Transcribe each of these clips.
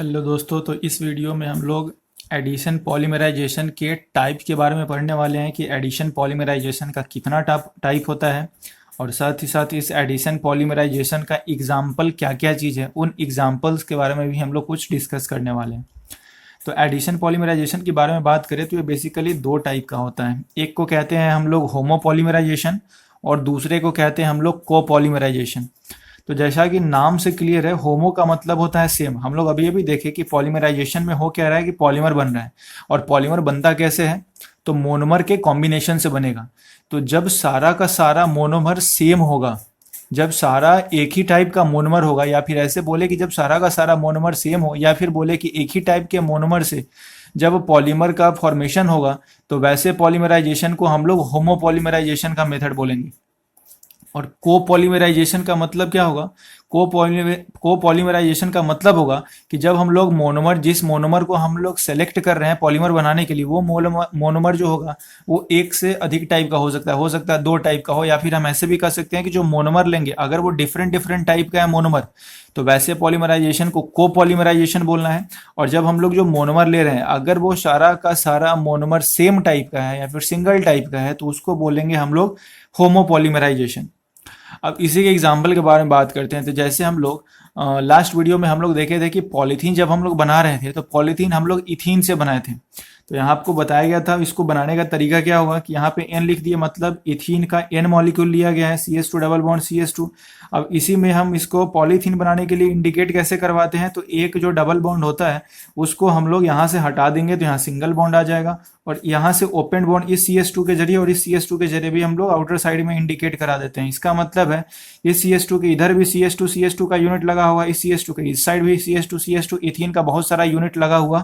Hello दोस्तों। तो इस वीडियो में हम लोग एडिशन पॉलीमराइजेशन के टाइप के बारे में पढ़ने वाले हैं कि एडिशन पॉलीमराइजेशन का कितना टाइप होता है और साथ ही साथ इस एडिशन पॉलीमराइजेशन का एग्जाम्पल क्या क्या चीज़ है, उन एग्जाम्पल्स के बारे में भी हम लोग कुछ डिस्कस करने वाले हैं। तो एडिशन पॉलीमराइजेशन के बारे में बात करें तो ये बेसिकली दो टाइप का होता है। एक को कहते हैं हम लोग होमो पॉलीमराइजेशन और दूसरे को कहते हैं हम लोग को पॉलीमराइजेशन। तो जैसा कि नाम से क्लियर है, होमो का मतलब होता है सेम। हम लोग अभी अभी देखे कि पॉलीमराइजेशन में हो क्या रहा है कि पॉलीमर बन रहा है, और पॉलीमर बनता कैसे है तो मोनोमर के कॉम्बिनेशन से बनेगा। तो जब सारा का सारा मोनोमर सेम होगा, जब सारा एक ही टाइप का मोनोमर होगा, या फिर ऐसे बोले कि जब सारा का सारा मोनोमर सेम हो, या फिर बोले कि एक ही टाइप के मोनोमर से जब पॉलीमर का फॉर्मेशन होगा, तो वैसे पॉलीमराइजेशन को हम लोग होमो पॉलीमराइजेशन का मेथड बोलेंगे। और कोपॉलीमराइजेशन का मतलब क्या होगा? कोपॉलीमराइजेशन का मतलब होगा कि जब हम लोग मोनोमर, जिस मोनोमर को हम लोग सेलेक्ट कर रहे हैं पॉलीमर बनाने के लिए, वो मोनोमर जो होगा वो एक से अधिक टाइप का हो सकता है दो टाइप का हो, या फिर हम ऐसे भी कर सकते हैं कि जो मोनोमर लेंगे अगर वो डिफरेंट डिफरेंट टाइप का है मोनोमर, तो वैसे पॉलीमराइजेशन को कोपॉलीमराइजेशन बोलना है। और जब हम लोग जो मोनोमर ले रहे हैं अगर वो सारा का सारा मोनोमर सेम टाइप का है या फिर सिंगल टाइप का है, तो उसको बोलेंगे हम लोग होमोपॉलीमराइजेशन। अब इसी के एग्जाम्पल के बारे में बात करते हैं। तो जैसे हम लोग लास्ट वीडियो में हम लोग देखे थे कि पॉलीथीन जब हम लोग बना रहे थे तो पॉलीथीन हम लोग इथीन से बनाए थे। तो यहाँ आपको बताया गया था इसको बनाने का तरीका क्या होगा कि यहाँ पे एन लिख दिए, मतलब इथीन का एन मॉलिक्यूल लिया गया है, CH2 डबल बॉन्ड CH2। अब इसी में हम इसको पॉलीथीन बनाने के लिए इंडिकेट कैसे करवाते हैं, तो एक जो डबल बॉन्ड होता है उसको हम लोग यहाँ से हटा देंगे तो यहाँ सिंगल बॉन्ड आ जाएगा, और यहाँ से ओपन बॉन्ड इस CH2 के जरिए और इस CH2 के जरिए भी हम लोग आउटर साइड में इंडिकेट करा देते हैं। इसका मतलब है इस CH2 के इधर भी CH2 का यूनिट लगा हुआ, इस CH2 के इस साइड भी CH2 इथीन का बहुत सारा यूनिट लगा हुआ।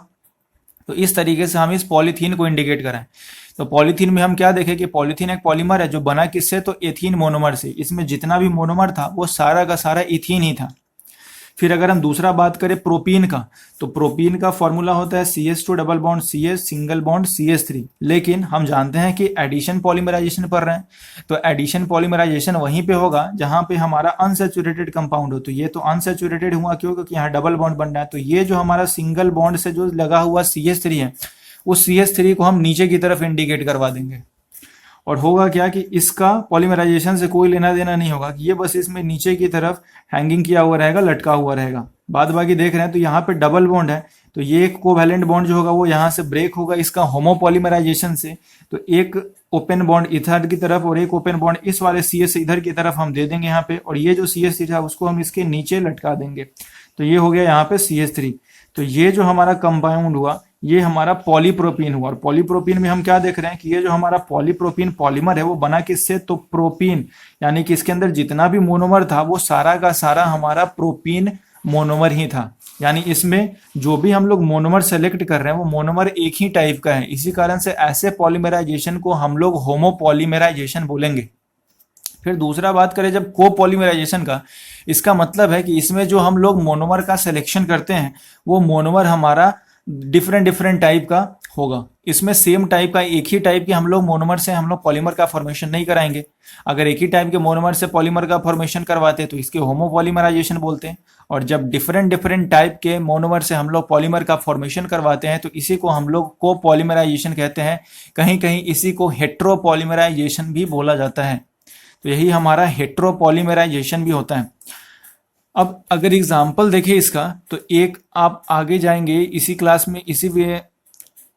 तो इस तरीके से हम इस पॉलीथीन को इंडिकेट कराएं। तो पॉलीथीन में हम क्या देखें कि पॉलीथीन एक पॉलीमर है जो बना किससे, तो एथीन मोनोमर से। इसमें जितना भी मोनोमर था वो सारा का सारा इथीन ही था। फिर अगर हम दूसरा बात करें प्रोपीन का, तो प्रोपीन का फॉर्मूला होता है CH2 double bond CH single bond CH3। लेकिन हम जानते हैं कि एडिशन पॉलीमराइजेशन पढ़ रहे हैं, तो एडिशन पॉलीमराइजेशन वहीं पे होगा जहां पे हमारा अनसैचुरेटेड कंपाउंड हो। तो ये तो अनसैचुरेटेड हुआ क्यों? क्योंकि यहाँ डबल बॉन्ड बन रहा है। तो ये जो हमारा सिंगल बॉन्ड से जो लगा हुआ CH3 है, उस CH3 को हम नीचे की तरफ इंडिकेट करवा देंगे। और होगा क्या कि इसका पॉलीमराइजेशन से कोई लेना देना नहीं होगा, कि ये बस इसमें नीचे की तरफ हैंगिंग किया हुआ रहेगा, लटका हुआ रहेगा। बाद बाकी देख रहे हैं तो यहाँ पे डबल बॉन्ड है, तो ये एक कोवैलेंट बॉन्ड जो होगा वो यहाँ से ब्रेक होगा इसका होमोपॉलीमराइजेशन से। तो एक ओपन बॉन्ड इधर की तरफ और एक ओपन बॉन्ड इस वाले CH से इधर की तरफ हम दे देंगे यहाँ पे, और ये जो CH3 था उसको हम इसके नीचे लटका देंगे। तो ये हो गया यहाँ पे CH3। तो ये जो हमारा कंपाउंड हुआ ये हमारा पॉलीप्रोपीन हुआ। और पॉलीप्रोपीन में हम क्या देख रहे हैं कि ये जो हमारा पॉलीप्रोपीन पॉलीमर है वो बना किससे, तो प्रोपीन, यानी कि इसके अंदर जितना भी मोनोमर था वो सारा का सारा हमारा प्रोपीन मोनोमर ही था। यानी इसमें जो भी हम लोग मोनोमर सेलेक्ट कर रहे हैं वो मोनोमर एक ही टाइप का है। इसी कारण से ऐसे पॉलीमराइजेशन को हम लोग होमोपॉलीमराइजेशन बोलेंगे। फिर दूसरा बात करें जब कोपॉलीमराइजेशन का, इसका मतलब है कि इसमें जो हम लोग मोनोमर का सिलेक्शन करते हैं वो मोनोमर हमारा डिफरेंट डिफरेंट टाइप का होगा। इसमें सेम टाइप का, एक ही टाइप के हम लोग मोनोमर से हम लोग पॉलीमर का फॉर्मेशन नहीं कराएंगे। अगर एक ही टाइप के मोनोमर से पॉलीमर का फॉर्मेशन करवाते हैं तो इसके होमोपॉलीमराइजेशन बोलते हैं। और जब डिफरेंट डिफरेंट टाइप के मोनोमर से हम लोग पॉलीमर का फॉर्मेशन करवाते हैं तो इसी को हम लोग कोपॉलीमराइजेशन कहते हैं। कहीं कहीं इसी को हेट्रोपॉलीमराइजेशन भी बोला जाता है। तो यही हमारा हेट्रोपॉलीमराइजेशन भी होता है। अब अगर एग्जाम्पल देखें इसका, तो एक आप आगे जाएंगे इसी क्लास में,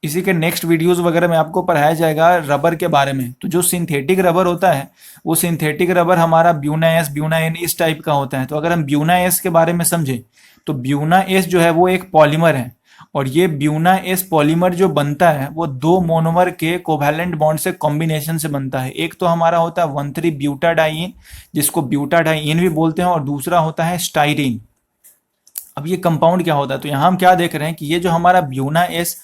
इसी के नेक्स्ट वीडियोस वगैरह में आपको पढ़ाया जाएगा रबर के बारे में। तो जो सिंथेटिक रबर होता है वो सिंथेटिक रबर हमारा ब्यूना एस, ब्यूना एन इस टाइप का होता है। तो अगर हम ब्यूना एस के बारे में समझें तो ब्यूना एस जो है वो एक पॉलीमर है, और ये ब्यूना एस पॉलीमर जो बनता है वो दो मोनोमर के कोवैलेंट बॉन्ड से कॉम्बिनेशन से बनता है। एक तो हमारा होता है 1,3 ब्यूटाडाइन, जिसको ब्यूटाडाइन भी बोलते हैं, और दूसरा होता है स्टाइरीन। अब ये कंपाउंड क्या होता है, तो यहाँ हम क्या देख रहे हैं कि ये जो हमारा ब्यूना एस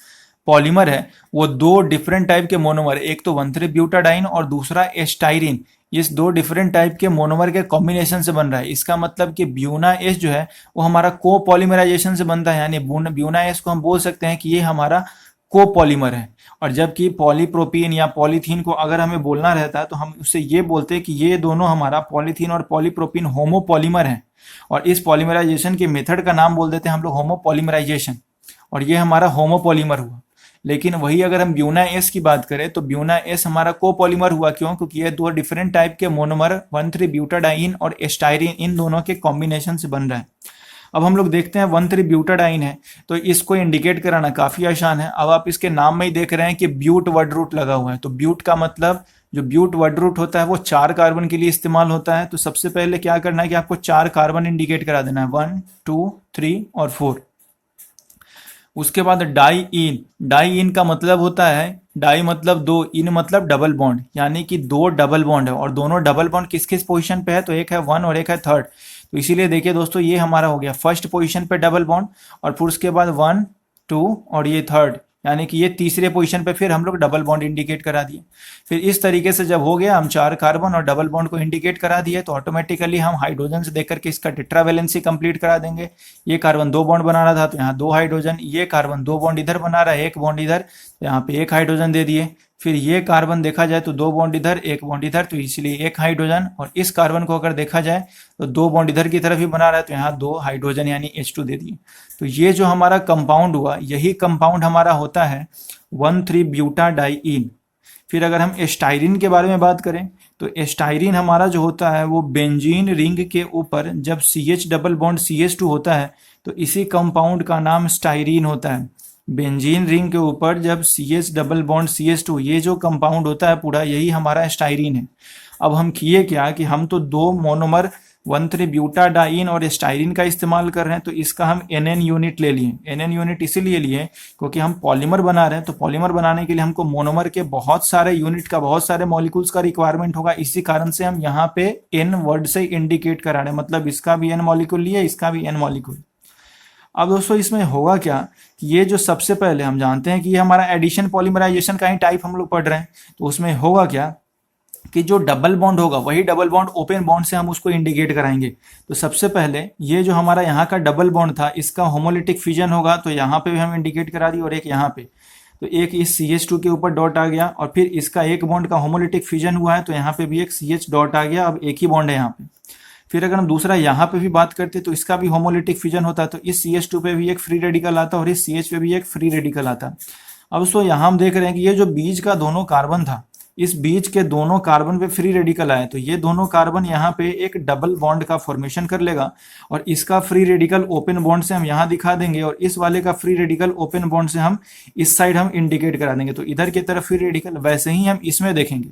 पॉलीमर है वो दो डिफरेंट टाइप के मोनोमर, एक तो 1,3 ब्यूटाडाइन और दूसरा एस्टाइरिन, इस दो डिफरेंट टाइप के मोनोमर के कॉम्बिनेशन से बन रहा है। इसका मतलब कि ब्यूना एस जो है वो हमारा कोपॉलीमराइजेशन से बनता है। यानी ब्यूना एस को हम बोल सकते हैं कि ये हमारा कोपॉलीमर है। और जबकि पॉलीप्रोपीन या पॉलीथीन को अगर हमें बोलना रहता है तो हम उससे ये बोलते हैं कि ये दोनों हमारा पॉलीथीन और पॉलीप्रोपीन होमोपॉलीमर हैं, और इस पॉलीमराइजेशन के मेथड का नाम बोल देते हैं हम लोग होमोपॉलीमराइजेशन, और ये हमारा होमोपॉलीमर हुआ। लेकिन वही अगर हम ब्यूना एस की बात करें तो ब्यूना एस हमारा कोपॉलीमर हुआ। क्यों? क्योंकि ये दो डिफरेंट टाइप के मोनोमर 1,3-ब्यूटाडाइन और एस्टाइरिन इन दोनों के कॉम्बिनेशन से बन रहा है। अब हम लोग देखते हैं 1,3-ब्यूटाडाइन है तो इसको इंडिकेट कराना काफी आसान है। अब आप इसके नाम में ही देख रहे हैं कि ब्यूट वर्ड रूट लगा हुआ है, तो ब्यूट का मतलब जो ब्यूट वर्ड रूट होता है वो 4 कार्बन के लिए इस्तेमाल होता है। तो सबसे पहले क्या करना है कि आपको 4 कार्बन इंडिकेट करा देना है, 1, 2, 3 और 4। उसके बाद डाई इन, डाई इन का मतलब होता है, डाई मतलब दो, इन मतलब डबल बॉन्ड, यानी कि 2 डबल बॉन्ड है, और दोनों डबल बॉन्ड किस किस पोजीशन पे है, तो एक है 1 और एक है 3rd। तो इसीलिए देखिए दोस्तों ये हमारा हो गया फर्स्ट पोजीशन पे डबल बॉन्ड, और फिर उसके बाद 1, 2 और ये 3rd, यानी कि ये तीसरे पोजीशन पे फिर हम लोग डबल बॉन्ड इंडिकेट करा दिए। फिर इस तरीके से जब हो गया, हम 4 कार्बन और डबल बॉन्ड को इंडिकेट करा दिए, तो ऑटोमेटिकली हम हाइड्रोजन से देख करके इसका टेट्रावैलेंसी कंप्लीट करा देंगे। ये कार्बन 2 बॉन्ड बना रहा था तो यहाँ 2 हाइड्रोजन, ये कार्बन 2 बॉन्ड इधर बना रहा है, 1 बॉन्ड इधर, तो यहाँ पे 1 हाइड्रोजन दे दिए। फिर ये कार्बन देखा जाए तो 2 बॉन्ड इधर, 1 बॉन्ड इधर, तो इसलिए 1 हाइड्रोजन, और इस कार्बन को अगर देखा जाए तो 2 बॉन्ड इधर की तरफ ही बना रहा है, तो यहाँ 2 हाइड्रोजन यानी H2 दे दिए। तो ये जो हमारा कंपाउंड हुआ, यही कंपाउंड हमारा होता है 1,3-ब्यूटाडाइइन। फिर अगर हम एस्टाइरिन के बारे में बात करें तो एस्टाइरिन हमारा जो होता है वो बेंजीन रिंग के ऊपर जब CH डबल बॉन्ड CH2 होता है तो इसी कंपाउंड का नाम स्टाइरिन होता है। बेंजीन रिंग के ऊपर जब CH डबल बॉन्ड CH2, ये जो कंपाउंड होता है पूरा, यही हमारा स्टाइरिन है। अब हम किए क्या कि हम तो 2 मोनोमर 1,3-ब्यूटाडाइन और स्टाइरिन का इस्तेमाल कर रहे हैं, तो इसका हम NN यूनिट ले लिए। NN यूनिट इसीलिए लिए क्योंकि हम पॉलीमर बना रहे हैं, तो पॉलीमर बनाने के लिए हमको मोनोमर के बहुत सारे यूनिट का, बहुत सारे मॉलिक्यूल्स का रिक्वायरमेंट होगा। इसी कारण से हम यहाँ पे N वर्ड से इंडिकेट करा रहे हैं, मतलब इसका भी N मॉलिक्यूल लिए, इसका भी N मॉलिक्यूल। अब दोस्तों इसमें होगा क्या कि ये जो सबसे पहले हम जानते हैं कि ये हमारा एडिशन पॉलीमराइजेशन का ही टाइप हम लोग पढ़ रहे हैं, तो उसमें होगा क्या कि जो डबल बॉन्ड होगा वही डबल बॉन्ड ओपन बॉन्ड से हम उसको इंडिकेट कराएंगे। तो सबसे पहले ये जो हमारा यहाँ का डबल बॉन्ड था इसका होमोलिटिक फिजन होगा, तो यहाँ पे भी हम इंडिकेट करा दिए, और एक यहाँ पे, तो एक इस CH2 के ऊपर डॉट आ गया, और फिर इसका एक बॉन्ड का होमोलिटिक फिजन हुआ है तो यहाँ पे भी एक CH डॉट आ गया, अब एक ही बॉन्ड है यहाँ पे। फिर अगर हम दूसरा यहाँ पे भी बात करते तो इसका भी होमोलिटिक फिजन होता है, तो इस CH2 पे भी एक फ्री रेडिकल आता और इस CH पे भी एक फ्री रेडिकल आता। अब सो यहाँ हम देख रहे हैं कि ये जो बीच का दोनों कार्बन था, इस बीच के दोनों कार्बन पे फ्री रेडिकल आए, तो ये दोनों कार्बन यहाँ पे एक डबल बॉन्ड का फॉर्मेशन कर लेगा, और इसका फ्री रेडिकल ओपन बॉन्ड से हम यहाँ दिखा देंगे, और इस वाले का फ्री रेडिकल ओपन बॉन्ड से हम इस साइड हम इंडिकेट करा देंगे, तो इधर की तरफ फ्री रेडिकल। वैसे ही हम इसमें देखेंगे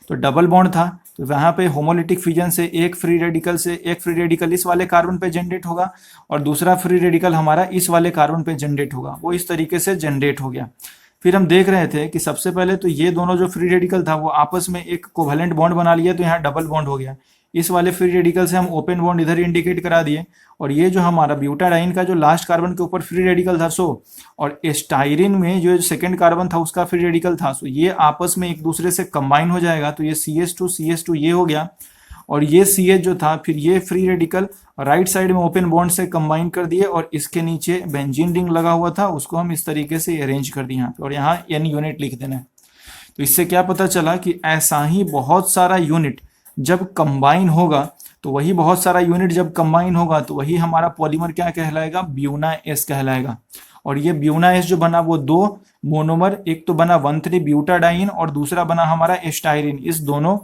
तो डबल बॉन्ड था तो वहाँ पे होमोलिटिक फिजन से एक फ्री रेडिकल इस वाले कार्बन पे जनरेट होगा, और दूसरा फ्री रेडिकल हमारा इस वाले कार्बन पे जनरेट होगा, वो इस तरीके से जनरेट हो गया। फिर हम देख रहे थे कि सबसे पहले तो ये दोनों जो फ्री रेडिकल था वो आपस में एक कोवेलेंट बॉन्ड बना लिया, तो यहाँ डबल बॉन्ड हो गया। इस वाले फ्री रेडिकल से हम ओपन बॉन्ड इधर इंडिकेट करा दिए, और ये जो हमारा ब्यूटाडाइन का जो लास्ट कार्बन के ऊपर फ्री रेडिकल था सो, और एस्टाइरिन में जो सेकंड कार्बन था उसका फ्री रेडिकल था सो, ये आपस में एक दूसरे से कंबाइन हो जाएगा, तो ये CH2 ये हो गया, और ये CH जो था फिर ये फ्री रेडिकल राइट साइड में ओपन बॉन्ड से कंबाइन कर दिए, और इसके नीचे बेंजीन रिंग लगा हुआ था उसको हम इस तरीके से अरेंज कर दिए यहाँ पे, और यहाँ N यूनिट लिख देना है। तो इससे क्या पता चला कि ऐसा ही बहुत सारा यूनिट जब कंबाइन होगा, तो वही बहुत सारा यूनिट जब कंबाइन होगा तो वही हमारा पॉलीमर क्या कहलाएगा, ब्यूना एस कहलाएगा। और ये ब्यूना एस जो बना वो 2 मोनोमर, एक तो बना 1,3-ब्यूटाडाइन और दूसरा बना हमारा एस्टाइरिन, इस दोनों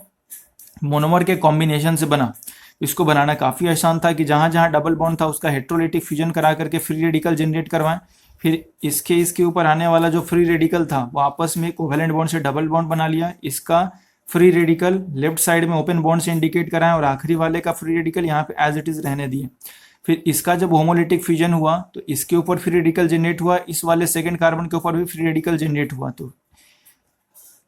मोनोमर के कॉम्बिनेशन से बना। इसको बनाना काफ़ी आसान था कि जहाँ जहाँ डबल बॉन्ड था उसका हेट्रोलिटिक फ्यूजन करा करके फ्री रेडिकल जनरेट करवाएं, फिर इसके ऊपर आने वाला जो फ्री रेडिकल था वो आपस में कोवेलेंट बॉन्ड से डबल बॉन्ड बना लिया, इसका फ्री रेडिकल लेफ्ट साइड में ओपन बॉन्ड से इंडिकेट कराएं, और आखिरी वाले का फ्री रेडिकल यहाँ पे एज इट इज रहने दिए। फिर इसका जब होमोलिटिक फ्यूजन हुआ तो इसके ऊपर फ्री रेडिकल जनरेट हुआ, इस वाले सेकंड कार्बन के ऊपर भी फ्री रेडिकल जनरेट हुआ, तो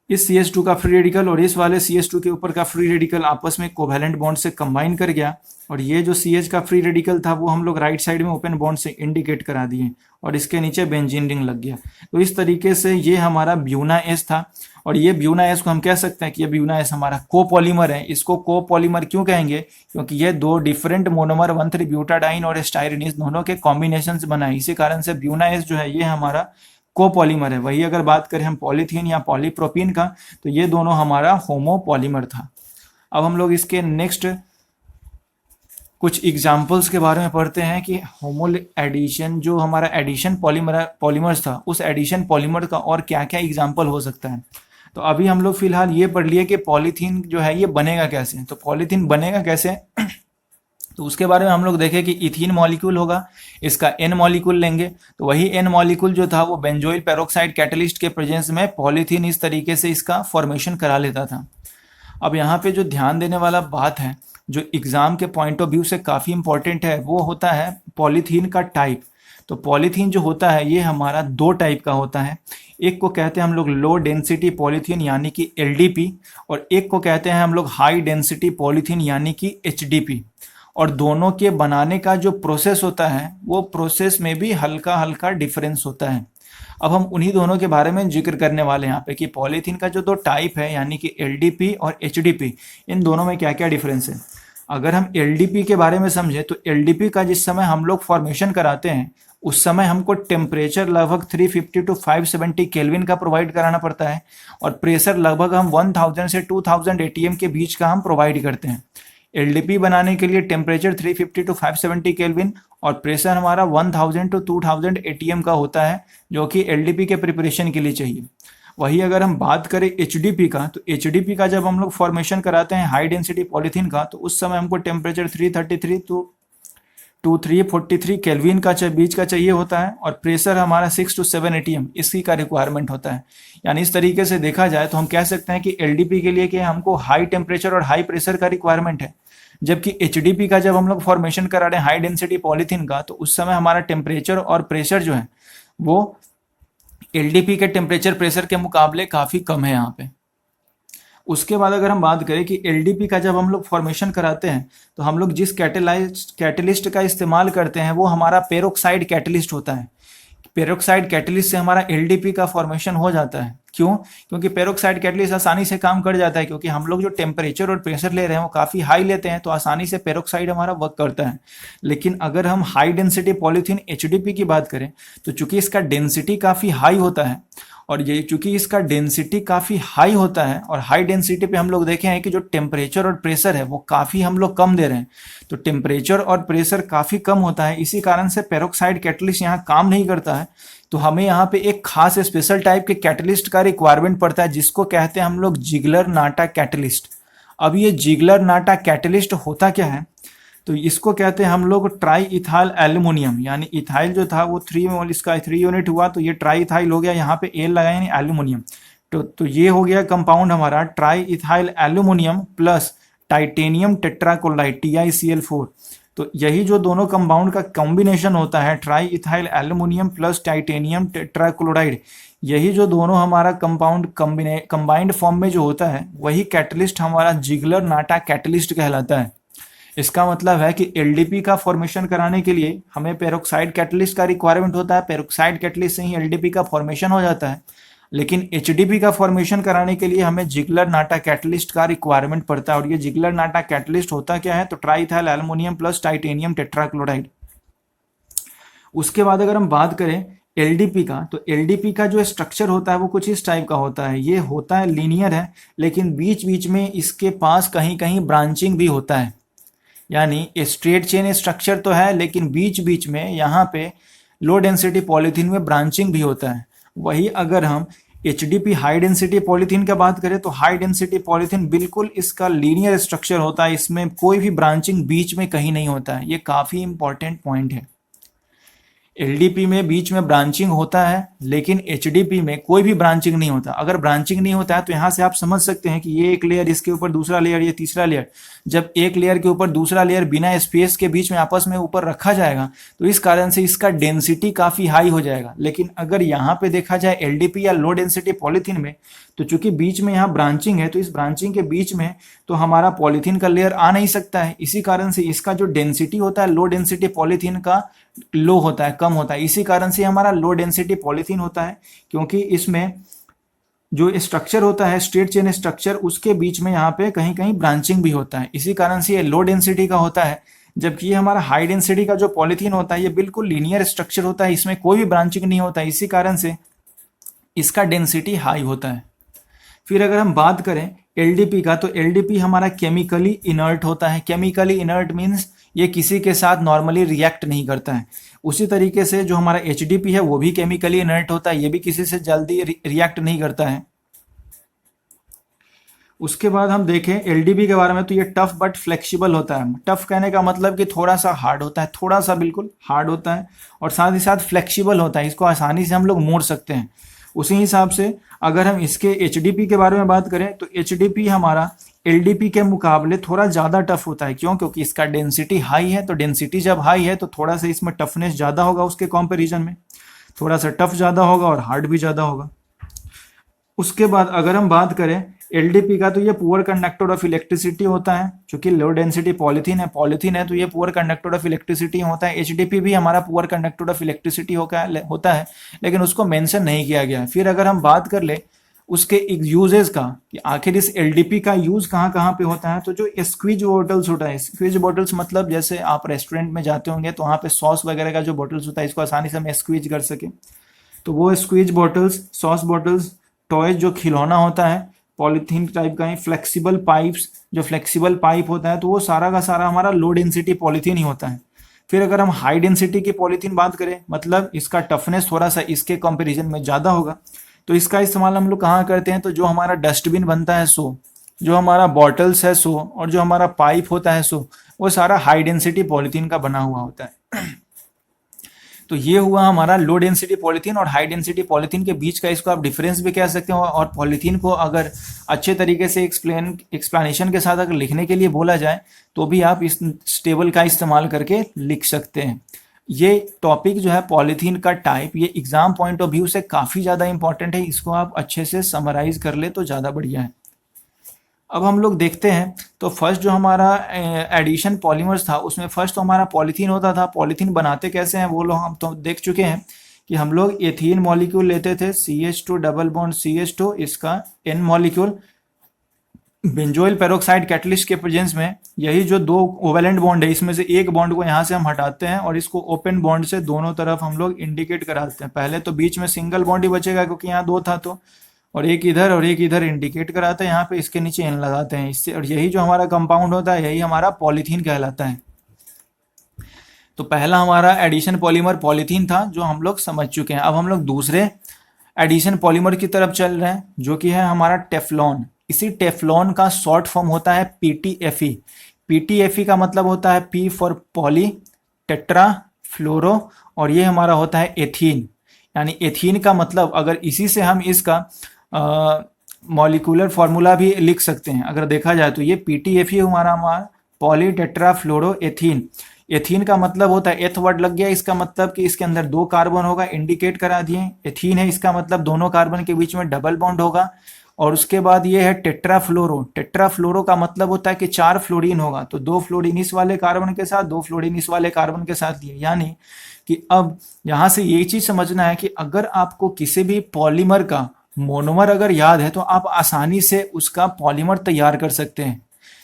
इस CH2 का फ्री रेडिकल और इस वाले CH2 के ऊपर का फ्री रेडिकल आपस में कोवेलेंट बॉन्ड से कंबाइन कर गया, और ये जो CH का फ्री रेडिकल था वो हम लोग राइट साइड में ओपन बॉन्ड से इंडिकेट करा दिए, और इसके नीचे बेंजीन रिंग लग गया। तो इस तरीके से ये हमारा ब्यूना एस था, और ये ब्यूना एस को हम कह सकते हैं कि ये ब्यूना एस हमारा कोपॉलीमर है। इसको कोपॉलीमर क्यों कहेंगे, क्योंकि ये 2 डिफरेंट मोनोमर 1,3-ब्यूटाडाइन और एस्टाइरिन इस दोनों के कॉम्बिनेशन से बना है, इसी कारण से ब्यूना एस जो है ये हमारा कोपॉलीमर है। वही अगर बात करें हम पॉलीथीन या पॉलीप्रोपीन का, तो ये दोनों हमारा होमोपॉलीमर था। अब हम लोग इसके नेक्स्ट कुछ एग्जाम्पल्स के बारे में पढ़ते हैं कि होमो एडिशन, जो हमारा एडिशन पॉलीमर्स था, उस एडिशन पॉलीमर का और क्या क्या एग्जाम्पल हो सकता है। तो अभी हम लोग फिलहाल ये पढ़ लिए कि पॉलीथीन जो है ये बनेगा कैसे। तो पॉलीथीन बनेगा कैसे तो उसके बारे में हम लोग देखें कि इथीन मॉलिक्यूल होगा, इसका एन मॉलिक्यूल लेंगे, तो वही एन मॉलिक्यूल जो था वो बेंजोइल पेरोक्साइड कैटलिस्ट के प्रेजेंस में पॉलीथीन इस तरीके से इसका फॉर्मेशन करा लेता था। अब यहाँ पे जो ध्यान देने वाला बात है, जो एग्जाम के पॉइंट ऑफ व्यू से काफ़ी इंपॉर्टेंट है, वो होता है पॉलीथीन का टाइप। तो पॉलीथीन जो होता है ये हमारा दो टाइप का होता है। एक को कहते हैं हम लोग लो डेंसिटी पॉलीथीन यानी कि एलडीपी, और एक को कहते हैं हम लोग हाई डेंसिटी पॉलीथीन यानी कि एचडीपी। और दोनों के बनाने का जो प्रोसेस होता है वो प्रोसेस में भी हल्का हल्का डिफरेंस होता है। अब हम उन्हीं दोनों के बारे में जिक्र करने वाले हैं यहाँ पे कि पॉलीथीन का जो दो टाइप है यानी कि एलडीपी और एचडीपी, इन दोनों में क्या क्या डिफरेंस है। अगर हम एलडीपी के बारे में समझे तो एलडीपी का जिस समय हम लोग फॉर्मेशन कराते हैं उस समय हमको टेम्परेचर लगभग 350 टू 570 केल्विन का प्रोवाइड कराना पड़ता है, और प्रेशर लगभग हम 1000 से 2000 एटीएम के बीच का हम प्रोवाइड करते हैं। एलडीपी बनाने के लिए टेम्परेचर 350 टू 570 केल्विन और प्रेशर हमारा 1000 टू 2000 एटीएम का होता है, जो कि एलडीपी के प्रिपरेशन के लिए चाहिए। वही अगर हम बात करें एचडीपी का, तो एचडीपी का जब हम लोग फॉर्मेशन कराते हैं हाई डेंसिटी पॉलीथीन का, तो उस समय हमको टेम्परेचर 333 टू 343 केल्विन का बीच का चाहिए होता है, और प्रेशर हमारा 6 टू 7 एटीएम इसकी का रिक्वायरमेंट होता है। यानी इस तरीके से देखा जाए तो हम कह सकते हैं कि एलडीपी के लिए कि हमको हाई टेम्परेचर और हाई प्रेशर का रिक्वायरमेंट है, जबकि एचडीपी का जब हम लोग फॉर्मेशन करा रहे हैं हाई डेंसिटी पॉलीथीन का, तो उस समय हमारा टेम्परेचर और प्रेशर जो है वो एलडीपी के टेम्परेचर प्रेशर के मुकाबले काफ़ी कम है यहाँ पे। उसके बाद अगर हम बात करें कि एलडीपी का जब हम लोग फॉर्मेशन कराते हैं तो हम लोग जिस कैटलिस्ट का इस्तेमाल करते हैं वो हमारा पेरोक्साइड कैटलिस्ट होता है। पेरोक्साइड कैटलिस्ट से हमारा एलडीपी का फॉर्मेशन हो जाता है। क्यों? क्योंकि पेरोक्साइड कैटलिस्ट आसानी से काम कर जाता है, क्योंकि हम लोग जो टेम्परेचर और प्रेशर ले रहे हैं वो काफ़ी हाई लेते हैं, तो आसानी से पेरोक्साइड हमारा वर्क करता है। लेकिन अगर हम हाई डेंसिटी पॉलीथीन एचडीपी की बात करें तो चूंकि इसका डेंसिटी काफ़ी हाई होता है, और ये चूंकि इसका डेंसिटी काफ़ी हाई होता है, और हाई डेंसिटी पे हम लोग देखे हैं कि जो टेम्परेचर और प्रेशर है वो काफ़ी हम लोग कम दे रहे हैं, तो टेम्परेचर और प्रेशर काफ़ी कम होता है, इसी कारण से पेरोक्साइड कैटलिस्ट यहाँ काम नहीं करता है। तो हमें यहाँ पे एक खास स्पेशल टाइप के कैटलिस्ट का रिक्वायरमेंट पड़ता है, जिसको कहते हैं हम लोग जिगलर नाटा कैटलिस्ट। अब ये जिगलर नाटा कैटलिस्ट होता क्या है, तो इसको कहते हैं हम लोग ट्राई इथाइल एल्यूमिनियम, यानी इथाइल जो था वो 3 मोल, इसका 3 यूनिट हुआ तो ये ट्राई इथाइल हो गया, यहाँ पे एल लगाए यानी एल्यूमिनियम। तो ये हो गया कंपाउंड हमारा try ethyl aluminium plus titanium tetrachloride TiCl4। तो यही जो दोनों कंपाउंड का कॉम्बिनेशन होता है try ethyl aluminium plus titanium tetrachloride, यही जो दोनों हमारा कंपाउंड कंबाइंड फॉर्म में जो होता है वही कैटलिस्ट हमारा जिगलर नाटा कैटलिस्ट कहलाता है। इसका मतलब है कि एलडीपी का फॉर्मेशन कराने के लिए हमें पेरोक्साइड कैटलिस्ट का रिक्वायरमेंट होता है, पेरोक्साइड कैटलिस्ट से ही एलडीपी का फॉर्मेशन हो जाता है। लेकिन एचडीपी का फॉर्मेशन कराने के लिए हमें जिगलर नाटा कैटलिस्ट का रिक्वायरमेंट पड़ता है, और ये जिगलर नाटा कैटलिस्ट होता क्या है, तो triethyl aluminium plus titanium tetrachloride. उसके बाद अगर हम बात करें एलडीपी का, तो एलडीपी का जो स्ट्रक्चर होता है वो कुछ इस टाइप का होता है। ये होता है लीनियर है, लेकिन बीच बीच में इसके पास कहीं कहीं ब्रांचिंग भी होता है, यानी स्ट्रेट चेन स्ट्रक्चर तो है लेकिन बीच बीच में यहाँ पे लो डेंसिटी पॉलीथीन में ब्रांचिंग भी होता है। वही अगर हम एचडीपी हाई डेंसिटी पॉलीथीन का बात करें तो हाई डेंसिटी पॉलीथीन बिल्कुल इसका लीनियर स्ट्रक्चर होता है, इसमें कोई भी ब्रांचिंग बीच में कहीं नहीं होता है। ये काफ़ी इंपॉर्टेंट पॉइंट है। एलडीपी में बीच में ब्रांचिंग होता है, लेकिन एचडीपी में कोई भी ब्रांचिंग नहीं होता। अगर ब्रांचिंग नहीं होता है तो यहाँ से आप समझ सकते हैं कि ये एक लेयर, इसके ऊपर दूसरा लेयर, ये तीसरा लेयर, जब एक लेयर के ऊपर दूसरा लेयर बिना स्पेस के बीच में आपस में ऊपर रखा जाएगा तो इस कारण से इसका डेंसिटी काफ़ी हाई हो जाएगा। लेकिन अगर यहाँ पे देखा जाए एलडीपी या लो डेंसिटी पॉलीथीन में, तो चूंकि बीच में यहाँ ब्रांचिंग है तो इस ब्रांचिंग के बीच में तो हमारा पॉलीथीन का लेयर आ नहीं सकता है। इसी कारण से इसका जो डेंसिटी होता है लो डेंसिटी पॉलीथीन का लो होता है, कम होता है। इसी कारण से हमारा लो डेंसिटी पॉलीथीन होता है, क्योंकि इसमें जो स्ट्रक्चर होता है स्ट्रेट चेन स्ट्रक्चर, उसके बीच में यहाँ पे कहीं कहीं ब्रांचिंग भी होता है। इसी कारण से ये लो डेंसिटी का होता है, जबकि ये हमारा हाई डेंसिटी का जो पॉलीथीन होता है ये बिल्कुल लीनियर स्ट्रक्चर होता है, इसमें कोई भी ब्रांचिंग नहीं होता है। इसी कारण से इसका डेंसिटी हाई होता है। फिर अगर हम बात करें एलडीपी का, तो एलडीपी हमारा केमिकली इनर्ट होता है। केमिकली इनर्ट मीन्स ये किसी के साथ नॉर्मली रिएक्ट नहीं करता है। उसी तरीके से जो हमारा एचडीपी है वो भी केमिकली इनर्ट होता है, ये भी किसी से जल्दी रिएक्ट नहीं करता है। उसके बाद हम देखें एलडीपी के बारे में, तो ये टफ बट फ्लेक्सिबल होता है। टफ कहने का मतलब कि थोड़ा सा हार्ड होता है, थोड़ा सा बिल्कुल हार्ड होता है, और साथ ही साथ फ्लेक्सिबल होता है, इसको आसानी से हम लोग मोड़ सकते हैं। उसी हिसाब से अगर हम इसके एचडीपी के बारे में बात करें, तो एचडीपी हमारा एलडीपी के मुकाबले थोड़ा ज़्यादा टफ होता है। क्यों? क्योंकि इसका डेंसिटी हाई है, तो डेंसिटी जब हाई है तो थोड़ा सा इसमें टफनेस ज़्यादा होगा, उसके कंपैरिजन में थोड़ा सा टफ ज़्यादा होगा और हार्ड भी ज़्यादा होगा। उसके बाद अगर हम बात करें एलडीपी का, तो ये पुअर कंडक्टर ऑफ इलेक्ट्रिसिटी होता है, क्योंकि लो डेंसिटी पॉलीथीन है तो ये पुअर कंडक्टर ऑफ इलेक्ट्रिसिटी होता है। एचडीपी भी हमारा पुअर कंडक्टर ऑफ इलेक्ट्रिसिटी होता है, लेकिन उसको मेंशन नहीं किया गया है। फिर अगर हम बात कर ले उसके यूजेस का, कि आखिर इस एलडीपी का यूज कहाँ कहाँ पे होता है, तो जो स्क्वीज बॉटल्स होता है, स्क्वीज बॉटल्स मतलब जैसे आप रेस्टोरेंट में जाते होंगे तो वहाँ पे सॉस वगैरह का जो बॉटल्स होता है, इसको आसानी से हम स्क्वीज कर सके, तो वो squeeze bottles, sauce bottles, toys जो खिलौना होता है पॉलीथीन टाइप का है, फ्लेक्सिबल पाइप्स, जो फ्लेक्सिबल पाइप होता है, तो वो सारा का सारा हमारा लो डेंसिटी पॉलीथीन ही होता है। फिर अगर हम हाई डेंसिटी की पॉलीथीन बात करें, मतलब इसका टफनेस थोड़ा सा इसके कंपैरिजन में ज़्यादा होगा, तो इसका इस्तेमाल हम लोग कहाँ करते हैं, तो जो हमारा डस्टबिन बनता है सो, जो हमारा बॉटल्स है सो, और जो हमारा पाइप होता है सो, वो सारा हाई डेंसिटी पॉलीथीन का बना हुआ होता है। तो ये हुआ हमारा लो डेंसिटी पॉलीथीन और हाई डेंसिटी पॉलीथीन के बीच का, इसको आप डिफरेंस भी कह सकते हो। और पॉलीथीन को अगर अच्छे तरीके से एक्सप्लेनेशन के साथ अगर लिखने के लिए बोला जाए, तो भी आप इस टेबल का इस्तेमाल करके लिख सकते हैं। ये टॉपिक जो है पॉलीथीन का टाइप, ये एग्जाम पॉइंट ऑफ व्यू से काफ़ी ज़्यादा इंपॉर्टेंट है, इसको आप अच्छे से समराइज कर ले तो ज़्यादा बढ़िया है। अब हम लोग देखते हैं, तो फर्स्ट जो हमारा एडिशन पॉलीमर्स था, उसमें फर्स्ट तो हमारा पॉलीथीन होता था। पॉलीथीन बनाते कैसे हैं वो लोग हम तो देख चुके हैं, कि हम लोग एथीन मॉलिक्यूल लेते थे, CH2 डबल बॉन्ड CH2, इसका N molecule benzoyl peroxide catalyst के प्रेजेंस में, यही जो दो कोवेलेंट बॉन्ड है, इसमें से एक बॉन्ड को यहाँ से हम हटाते हैं और इसको ओपन बॉन्ड से दोनों तरफ हम लोग इंडिकेट कराते हैं। पहले तो बीच में सिंगल बॉन्ड ही बचेगा क्योंकि यहाँ दो था, तो और एक इधर इंडिकेट कराते हैं, यहाँ पे इसके नीचे N लगाते हैं इससे, और यही जो हमारा कंपाउंड होता है यही हमारा पॉलीथीन कहलाता है। तो पहला हमारा एडिशन पॉलीमर पॉलीथीन था, जो हम लोग समझ चुके हैं। अब हम लोग दूसरे एडिशन पॉलीमर की तरफ चल रहे हैं, जो कि है हमारा टेफ्लॉन। इसी टेफ्लॉन का शॉर्ट फॉर्म होता है PTFE। PTFE का मतलब होता है P फॉर पॉली, टेट्रा फ्लोरो, और ये हमारा होता है एथीन। यानी एथीन का मतलब, अगर इसी से हम इसका मॉलिक्यूलर फार्मूला भी लिख सकते हैं अगर देखा जाए, तो ये PTFE हमारा पॉली टेट्रा फ्लोरो एथीन। एथीन का मतलब होता है, एथ वर्ड लग गया, इसका मतलब कि इसके अंदर दो कार्बन होगा, इंडिकेट करा दिए। एथीन है, इसका मतलब दोनों कार्बन के बीच में डबल बॉन्ड होगा। और उसके बाद ये है टेट्राफ्लोरो। टेट्राफ्लोरो का मतलब होता है कि 4 फ्लोरीन होगा, तो 2 फ्लोरीन इस वाले कार्बन के साथ, 2 फ्लोरीन इस वाले कार्बन के साथ लिए। यानी कि अब यहाँ से ये चीज समझना है कि अगर आपको किसी भी पॉलीमर का मोनोमर अगर याद है, तो आप आसानी से उसका पॉलीमर तैयार कर सकते हैं।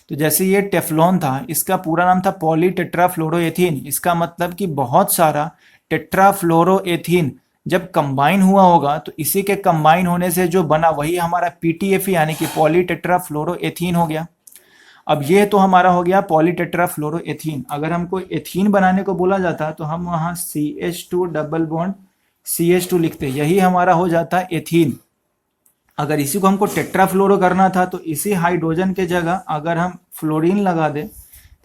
तो जैसे ये टेफ्लॉन था, इसका पूरा नाम था पॉली टेट्राफ्लोरोएथीन। इसका मतलब कि बहुत सारा टेट्राफ्लोरोएथीन जब कंबाइन हुआ होगा, तो इसी के कंबाइन होने से जो बना वही हमारा PTFE यानी कि पॉली टेट्राफ्लोरोएथीन हो गया। अब ये तो हमारा हो गया पॉली टेट्राफ्लोरोएथीन। अगर हमको एथीन बनाने को बोला जाता तो हम वहाँ CH2 डबल बॉन्ड CH2 लिखते, यही हमारा हो जाता है एथीन। अगर इसी को हमको टेट्राफ्लोरो करना था, तो इसी हाइड्रोजन के जगह अगर हम फ्लोरीन लगा दें,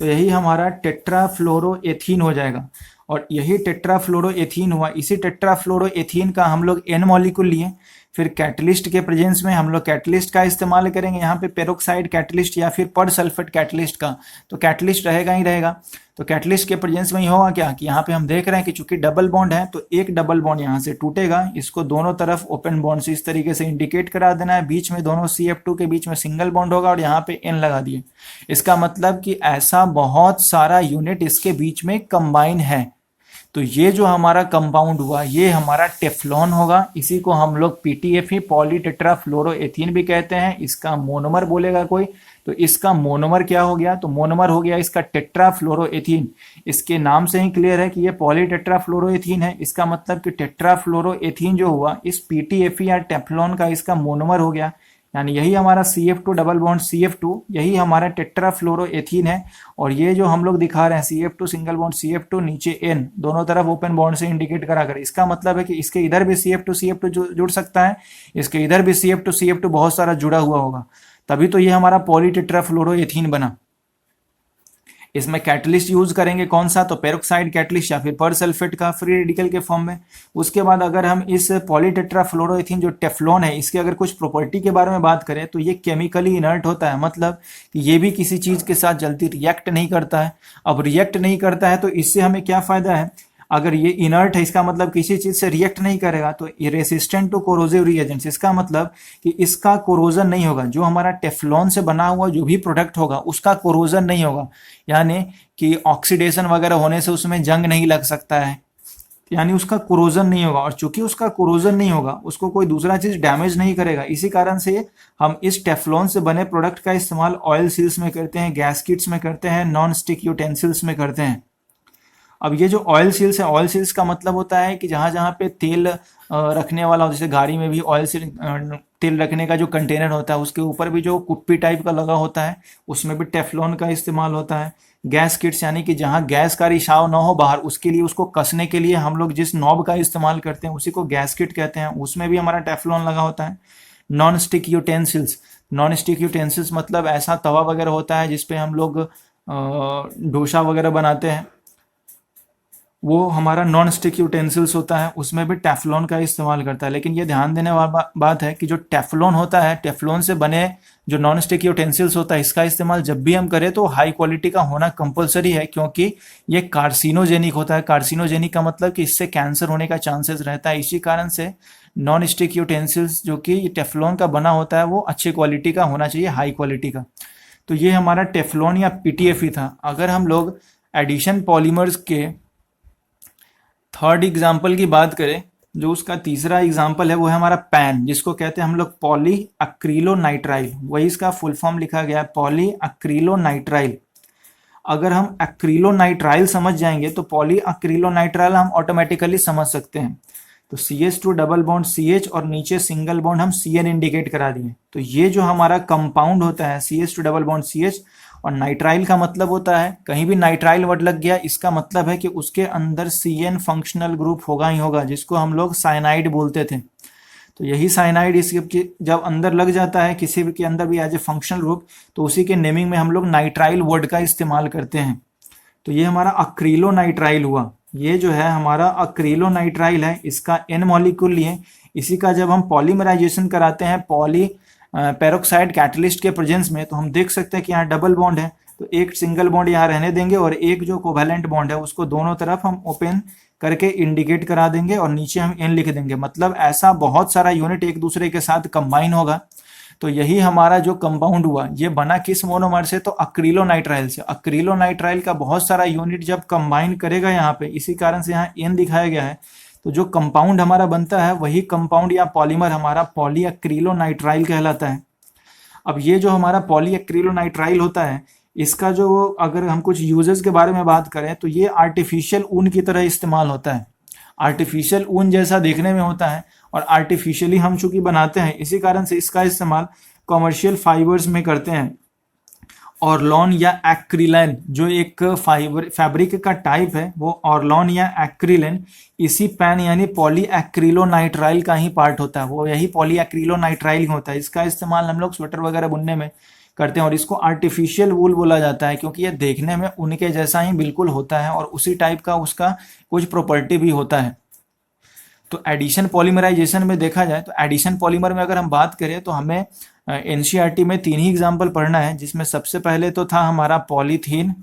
तो यही हमारा टेट्राफ्लोरोएथीन हो जाएगा। और यही टेट्राफ्लोरोएथीन हुआ। इसी टेट्राफ्लोरोएथीन का हम लोग N मॉलिक्यूल लिए, फिर कैटलिस्ट के प्रेजेंस में हम लोग कैटलिस्ट का इस्तेमाल करेंगे, यहाँ पे पेरोक्साइड कैटलिस्ट या फिर पर सल्फेट कैटलिस्ट का, तो कैटलिस्ट रहेगा ही रहेगा। तो कैटलिस्ट के प्रेजेंस में ही होगा क्या कि यहाँ पे हम देख रहे हैं कि चूंकि डबल बॉन्ड है, तो एक डबल बॉन्ड यहाँ से टूटेगा, इसको दोनों तरफ ओपन बॉन्ड से इस तरीके से इंडिकेट करा देना है। बीच में दोनों CF2 के बीच में सिंगल बॉन्ड होगा और यहाँ पे N लगा दिए। इसका मतलब कि ऐसा बहुत सारा यूनिट इसके बीच में कंबाइन है। तो ये जो हमारा कंपाउंड हुआ, ये हमारा टेफ्लॉन होगा। इसी को हम लोग PTFE पॉली टेट्राफ्लोरोएथीन भी कहते हैं। इसका मोनोमर बोलेगा कोई तो इसका मोनोमर क्या हो गया, तो मोनोमर हो गया इसका टेट्राफ्लोरोएथीन। इसके नाम से ही क्लियर है कि ये पॉलीटेट्राफ्लोरोएथीन है। इसका मतलब कि टेट्राफ्लोरोएथीन जो हुआ इस पीटीएफई या टेफ्लॉन का इसका मोनोमर हो गया, यानी यही हमारा CF2 डबल बॉन्ड CF2, यही हमारा टेट्राफ्लोरोएथीन है। और ये जो हम लोग दिखा रहे हैं CF2 सिंगल बॉन्ड CF2 नीचे N, दोनों तरफ ओपन बॉन्ड से इंडिकेट करा कर, इसका मतलब है कि इसके इधर भी CF2 CF2 जुड़ सकता है, इसके इधर भी CF2 CF2 बहुत सारा जुड़ा हुआ होगा, तभी तो ये हमारा पॉलीटेट्राफ्लोरोएथीन बना। इसमें कैटलिस्ट यूज करेंगे कौन सा, तो पेरोक्साइड कैटलिस्ट या फिर पर सल्फेट का फ्री रेडिकल के फॉर्म में। उसके बाद अगर हम इस पॉलीटेट्राफ्लोरोएथीन जो टेफ्लॉन है इसके अगर कुछ प्रॉपर्टी के बारे में बात करें तो ये केमिकली इनर्ट होता है, मतलब कि ये भी किसी चीज के साथ जल्दी रिएक्ट नहीं करता है। अब रिएक्ट नहीं करता है तो इससे हमें क्या फायदा है, अगर ये इनर्ट है इसका मतलब किसी चीज से रिएक्ट नहीं करेगा, तो ये रेसिस्टेंट टू कोरोजिव रिएजेंट्स, इसका मतलब कि इसका कोरोजन नहीं होगा। जो हमारा टेफ्लॉन से बना हुआ जो भी प्रोडक्ट होगा उसका कोरोजन नहीं होगा, यानी कि ऑक्सीडेशन वगैरह होने से उसमें जंग नहीं लग सकता है, यानी उसका कोरोजन नहीं होगा। और चूंकि उसका कोरोजन नहीं होगा उसको कोई दूसरा चीज डैमेज नहीं करेगा, इसी कारण से हम इस टेफ्लॉन से बने प्रोडक्ट का इस्तेमाल ऑयल सील्स में करते हैं, गैस किट्स में करते हैं, नॉन स्टिक यूटेंसिल्स में करते हैं। अब ये जो ऑयल सील्स है, ऑयल सील्स का मतलब होता है कि जहाँ जहाँ पे तेल रखने वाला हो, जैसे गाड़ी में भी ऑयल सील तेल रखने का जो कंटेनर होता है उसके ऊपर भी जो कुप्पी टाइप का लगा होता है उसमें भी टेफ्लॉन का इस्तेमाल होता है। गैस किट्स यानी कि जहाँ गैस का रिसाव ना हो बाहर, उसके लिए उसको कसने के लिए हम लोग जिस नॉब का इस्तेमाल करते हैं उसी को गैस किट कहते हैं, उसमें भी हमारा टेफ्लॉन लगा होता है। Non stick utensils, non stick utensils मतलब ऐसा तवा वगैरह होता है जिसपे हम लोग डोसा वगैरह बनाते हैं, वो हमारा नॉन स्टिक यूटेंसिल्स होता है, उसमें भी टेफ्लॉन का इस्तेमाल करता है। लेकिन ये ध्यान देने वाली बात है कि जो टेफ्लॉन होता है, टेफ्लॉन से बने जो नॉन स्टिक यूटेंसिल्स होता है, इसका इस्तेमाल जब भी हम करें तो हाई क्वालिटी का होना कंपलसरी है, क्योंकि ये कार्सिनोजेनिक होता है। कार्सिनोजेनिक का मतलब कि इससे कैंसर होने का चांसेस रहता है। इसी कारण से नॉन स्टिक यूटेंसिल्स जो कि टेफ्लॉन का बना होता है वो अच्छी क्वालिटी का होना चाहिए, हाई क्वालिटी का। तो ये हमारा टेफ्लॉन या पीटीएफई था। अगर हम लोग एडिशन पॉलीमर्स के थर्ड एग्जाम्पल की बात करें, जो उसका तीसरा एग्जाम्पल है वो है हमारा पैन, जिसको कहते हैं हम लोग पॉली एक्रिलोनाइट्राइल, वही इसका फुल फॉर्म लिखा गया है पॉली एक्रिलोनाइट्राइल। अगर हम एक्रिलोनाइट्राइल समझ जाएंगे तो पॉली एक्रिलोनाइट्राइल हम ऑटोमेटिकली समझ सकते हैं। तो CH2 डबल बॉन्ड CH और नीचे सिंगल बॉन्ड हम CN इंडिकेट करा दिए। तो ये जो हमारा कंपाउंड होता है CH2 डबल बॉन्ड CH, और नाइट्राइल का मतलब होता है, कहीं भी नाइट्राइल वर्ड लग गया इसका मतलब है कि उसके अंदर CN फंक्शनल ग्रुप होगा ही होगा, जिसको हम लोग साइनाइड बोलते थे। तो यही साइनाइड इसके जब अंदर लग जाता है किसी भी के अंदर भी एज ए फंक्शनल ग्रुप, तो उसी के नेमिंग में हम लोग नाइट्राइल वर्ड का इस्तेमाल करते हैं। तो ये हमारा अक्रिलोनाइट्राइल हुआ। ये जो है हमारा अक्रिलोनाइट्राइल है, इसका N मॉलिक्यूल लिए, इसी का जब हम पॉलीमराइजेशन कराते हैं पॉली पेरोक्साइड कैटलिस्ट के प्रेजेंस में, तो हम देख सकते हैं कि यहाँ डबल बॉन्ड है, तो एक सिंगल बॉन्ड यहाँ रहने देंगे और एक जो कोवैलेंट बॉन्ड है उसको दोनों तरफ हम ओपन करके इंडिकेट करा देंगे और नीचे हम N लिख देंगे। मतलब ऐसा बहुत सारा यूनिट एक दूसरे के साथ कंबाइन होगा। तो यही हमारा जो कंपाउंड हुआ ये बना किस मोनोमर से, तो अक्रिलोनाइट्राइल से। अक्रिलोनाइट्राइल का बहुत सारा यूनिट जब कंबाइन करेगा यहाँ पे, इसी कारण से यहाँ N दिखाया गया है। तो जो कंपाउंड हमारा बनता है वही कंपाउंड या पॉलीमर हमारा पॉली एक्रिलोनाइट्राइल कहलाता है। अब ये जो हमारा पॉली एक्रिलोनाइट्राइल होता है, इसका जो अगर हम कुछ यूजेस के बारे में बात करें तो ये आर्टिफिशियल ऊन की तरह इस्तेमाल होता है। आर्टिफिशियल ऊन जैसा देखने में होता है और आर्टिफिशियली हम चूंकि बनाते हैं, इसी कारण से इसका इस्तेमाल कॉमर्शियल फाइबर्स में करते हैं। ऑर्लॉन या एक्रिलेन जो एक फैब्रिक का टाइप है, वो ऑर्लॉन या एक्रिलेन इसी पैन यानी पॉली एक्रिलोनाइट्राइल का ही पार्ट होता है, वो यही पॉली एक्रिलोनाइट्राइल होता है। इसका इस्तेमाल हम लोग स्वेटर वगैरह बुनने में करते हैं और इसको आर्टिफिशियल वूल बोला जाता है, क्योंकि ये देखने में उनके जैसा ही बिल्कुल होता है और उसी टाइप का उसका कुछ प्रॉपर्टी भी होता है। तो एडिशन पॉलीमराइजेशन में देखा जाए तो एडिशन पॉलीमर में अगर हम बात करें तो हमें एनसीईआरटी में 3 ही एग्जाम्पल पढ़ना है, जिसमें सबसे पहले तो था हमारा पॉलीथीन,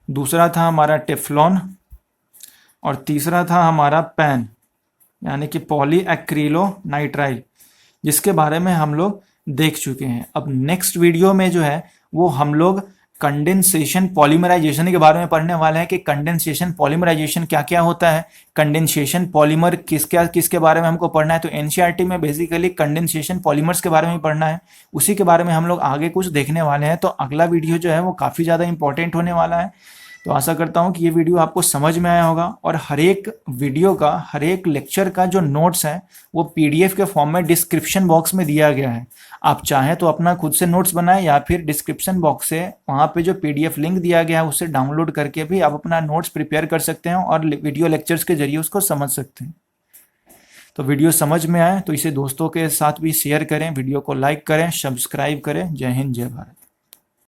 दूसरा था हमारा टेफ्लॉन और तीसरा था हमारा पैन यानी कि पॉली एक्रिलोनाइट्राइल, जिसके बारे में हम लोग देख चुके हैं। अब नेक्स्ट वीडियो में जो है वो हम लोग कंडेंसेशन पॉलीमराइजेशन के बारे में पढ़ने वाले हैं कि कंडेंसेशन पॉलीमराइजेशन क्या क्या होता है। कंडेंसेशन पॉलीमर किसके बारे में हमको पढ़ना है, तो एनसीईआरटी में बेसिकली कंडेंसेशन पॉलीमर्स के बारे में पढ़ना है, उसी के बारे में हम लोग आगे कुछ देखने वाले हैं। तो अगला वीडियो जो है वो काफ़ी ज़्यादा इंपॉर्टेंट होने वाला है। तो आशा करता हूँ कि ये वीडियो आपको समझ में आया होगा, और हर एक वीडियो का, हर एक लेक्चर का जो नोट्स है वो पीडीएफ के फॉर्म में डिस्क्रिप्शन बॉक्स में दिया गया है। आप चाहें तो अपना खुद से नोट्स बनाएं, या फिर डिस्क्रिप्शन बॉक्स से वहाँ पे जो पीडीएफ लिंक दिया गया है उससे डाउनलोड करके भी आप अपना नोट्स प्रिपेयर कर सकते हैं और वीडियो लेक्चर्स के जरिए उसको समझ सकते हैं। तो वीडियो समझ में आए तो इसे दोस्तों के साथ भी शेयर करें, वीडियो को लाइक करें, सब्सक्राइब करें। जय हिंद, जय भारत।